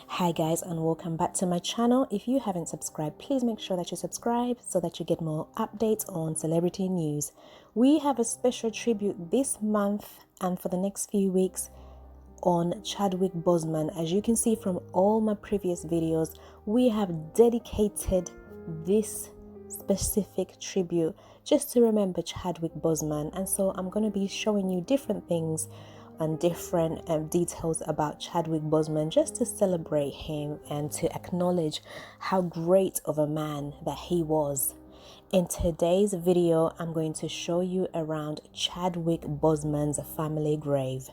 Hi guys, and welcome back to my channel. If you haven't subscribed, please make sure that you subscribe so that you get more updates on celebrity news. We have a special tribute this month and for the next few weeks on Chadwick Boseman. As you can see from all my previous videos, we have dedicated this specific tribute just to remember Chadwick Boseman. And so I'm going to be showing you different things and different details about Chadwick Boseman just to celebrate him and to acknowledge how great of a man that he was. In today's video, I'm going to show you around Chadwick Boseman's family grave.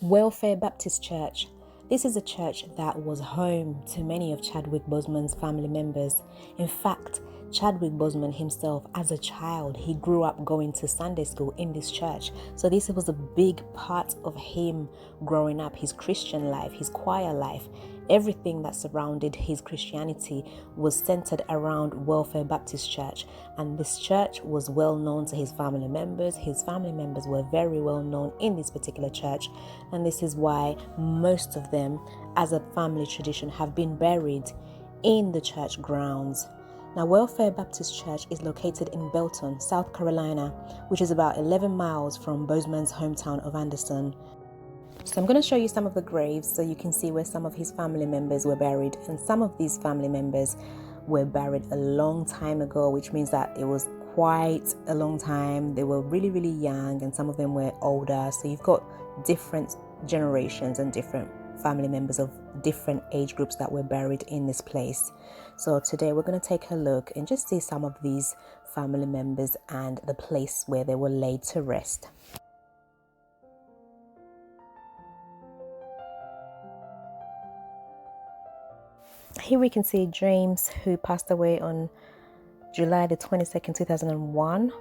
Welfare Baptist Church. This is a church that was home to many of Chadwick Boseman's family members. In fact, Chadwick Boseman himself, as a child, he grew up going to Sunday school in this church. So this was a big part of him growing up, his Christian life, his choir life. Everything that surrounded his Christianity was centered around Welfare Baptist Church. And this church was well known to his family members. His family members were very well known in this particular church. And this is why most of them, as a family tradition, have been buried in the church grounds. Now, Welfare Baptist Church is located in Belton, South Carolina, which is about 11 miles from Boseman's hometown of Anderson. So I'm going to show you some of the graves so you can see where some of his family members were buried. And some of these family members were buried a long time ago, which means that it was quite a long time. They were really, really young, and some of them were older. So you've got different generations and different family members of different age groups that were buried in this place. So today we're going to take a look and just see some of these family members and the place where they were laid to rest. Here we can see James, who passed away on July the 22nd, 2001.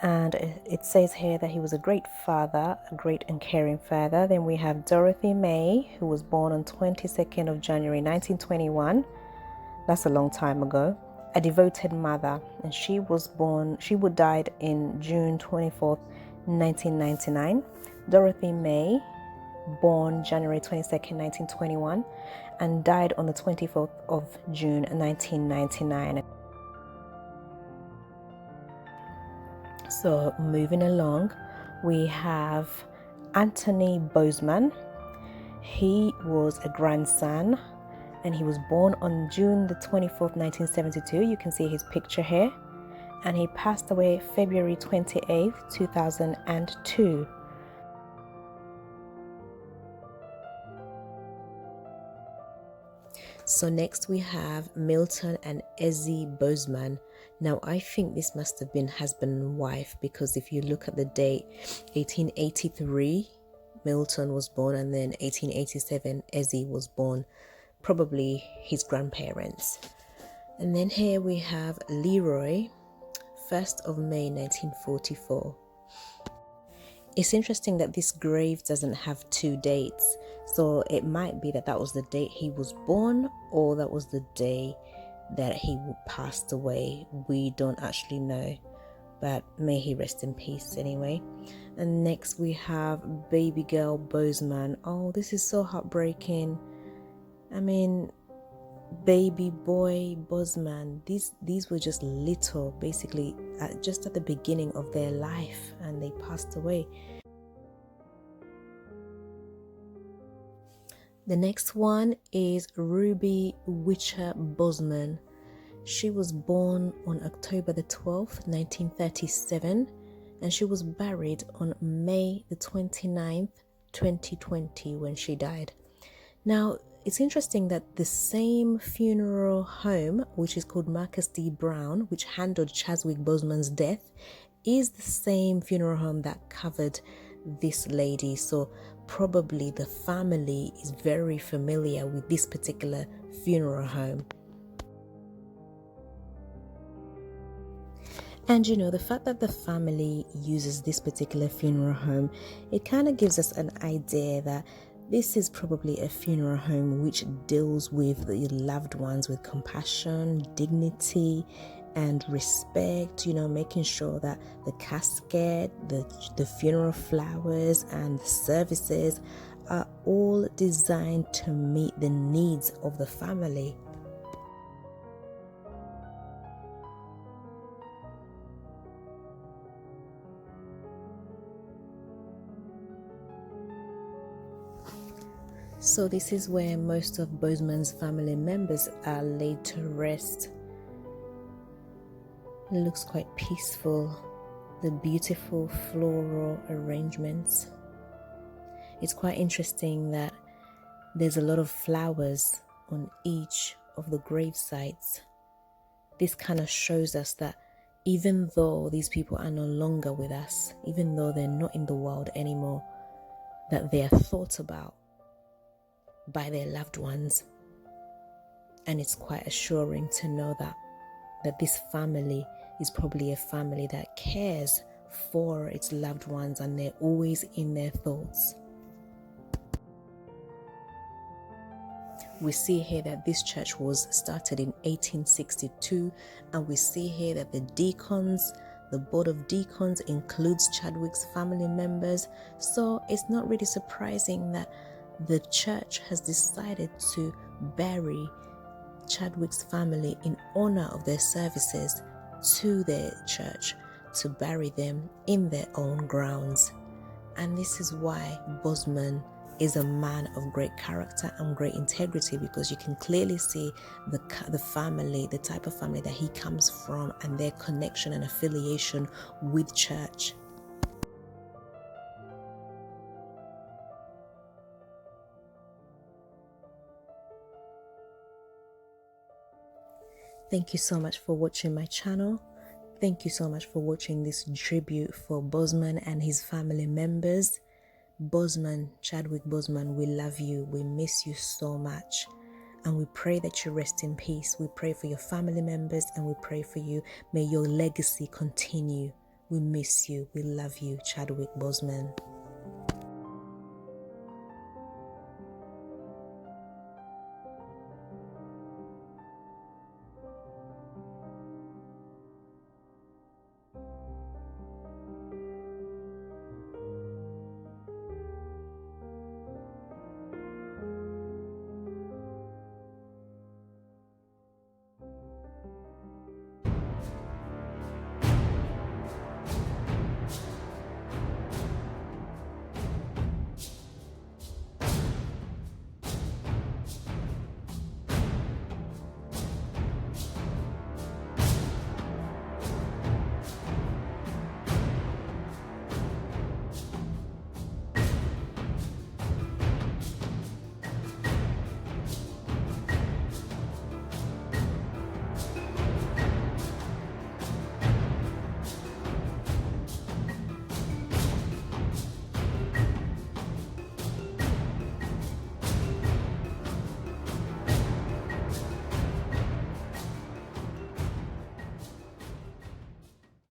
And it says here that he was a great father, a great and caring father. Then we have Dorothy May, who was born on 22nd of January 1921. That's a long time ago. A devoted mother, and she died in June 24th, 1999. Dorothy May, born January 22nd, 1921, and died on the 24th of June 1999. So moving along, we have Anthony Boseman. He was a grandson, and he was born on June the 24th, 1972. You can see his picture here. And he passed away February 28th, 2002. So next we have Milton and Ezzie Boseman. Now I think this must have been husband and wife, because if you look at the date, 1883 Milton was born, and then 1887 Ezzie was born, probably his grandparents. And then here we have Leroy, 1st of May 1944. It's interesting that this grave doesn't have two dates, so it might be that that was the date he was born, or that was the day that he passed away. We don't actually know, but may he rest in peace anyway. And next we have baby girl Boseman. Oh, this is so heartbreaking. I mean, baby boy Boseman, these were just little, basically just at the beginning of their life, and they passed away. The next one is Ruby Witcher Boseman. She was born on October the 12th, 1937, and she was buried on May the 29th, 2020, when she died. Now, it's interesting that the same funeral home, which is called Marcus D. Brown, which handled Chadwick Boseman's death, is the same funeral home that covered this lady. So probably the family is very familiar with this particular funeral home. And you know, the fact that the family uses this particular funeral home, it kind of gives us an idea that this is probably a funeral home which deals with your loved ones with compassion, dignity, and respect, making sure that the casket, the funeral flowers, and the services are all designed to meet the needs of the family. So this is where most of Boseman's family members are laid to rest. It looks quite peaceful, the beautiful floral arrangements. It's quite interesting that there's a lot of flowers on each of the grave sites. This kind of shows us that even though these people are no longer with us, even though they're not in the world anymore, that they are thought about by their loved ones. And it's quite assuring to know that this family is probably a family that cares for its loved ones, and they're always in their thoughts. We see here that this church was started in 1862, and we see here that the board of deacons includes Chadwick's family members. So it's not really surprising that the church has decided to bury Chadwick's family in honor of their services to their church, to bury them in their own grounds. And this is why Boseman is a man of great character and great integrity, because you can clearly see the family, the type of family that he comes from, and their connection and affiliation with church. Thank you so much for watching my channel. Thank you so much for watching this tribute for Boseman and his family members. Boseman, Chadwick Boseman, we love you. We miss you so much. And we pray that you rest in peace. We pray for your family members, and we pray for you. May your legacy continue. We miss you. We love you, Chadwick Boseman.